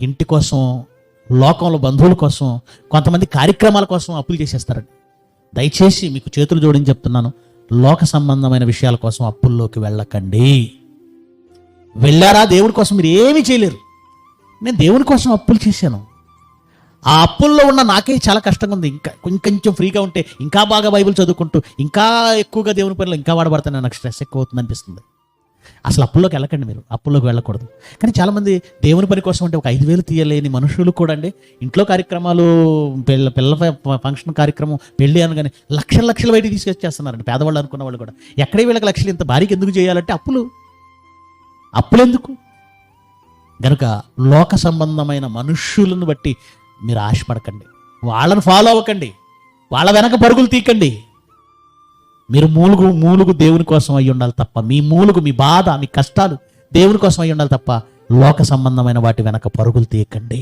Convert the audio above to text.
ఇంటి కోసం, లోకంలో బంధువుల కోసం, కొంతమంది కార్యక్రమాల కోసం అప్పులు చేసేస్తారండి. దయచేసి మీకు చేతులు జోడించి చెప్తున్నాను, లోక సంబంధమైన విషయాల కోసం అప్పుల్లోకి వెళ్ళకండి. వెళ్ళారా దేవుడి కోసం మీరు ఏమీ చేయలేరు. నేను దేవుని కోసం అప్పులు చేశాను, ఆ అప్పుల్లో ఉన్న నాకే చాలా కష్టంగా ఉంది. ఇంకొంచెం ఫ్రీగా ఉంటే ఇంకా బాగా బైబిల్ చదువుకుంటూ ఇంకా ఎక్కువగా దేవుని పనులు ఇంకా వాడబడతాను, నాకు స్ట్రెస్ ఎక్కువ అవుతుంది అనిపిస్తుంది. అసలు అప్పుల్లోకి వెళ్ళకండి, మీరు అప్పుల్లోకి వెళ్ళకూడదు. కానీ చాలామంది దేవుని పని కోసం అంటే ఒక 5,000 తీయలేని మనుషులు కూడా అండి, ఇంట్లో కార్యక్రమాలు, పిల్ల ఫంక్షన్ కార్యక్రమం, పెళ్ళి అనగానే లక్షలు బయటికి తీసుకొచ్చేస్తున్నారండి. పేదవాళ్ళు అనుకున్న వాళ్ళు కూడా ఎక్కడే వీళ్ళకి లక్షలు ఇంత భారీకి ఎందుకు చేయాలంటే అప్పులు ఎందుకు? కనుక లోక సంబంధమైన మనుష్యులను బట్టి మీరు ఆశపడకండి, వాళ్ళని ఫాలో అవ్వకండి, వాళ్ళ వెనక పరుగులు తీయకండి. మీరు మూలుగు దేవుని కోసం అయి ఉండాలి తప్ప, మీ బాధ, మీ కష్టాలు దేవుని కోసం అయి ఉండాలి తప్ప లోక సంబంధమైన వాటి వెనక పరుగులు తీయకండి.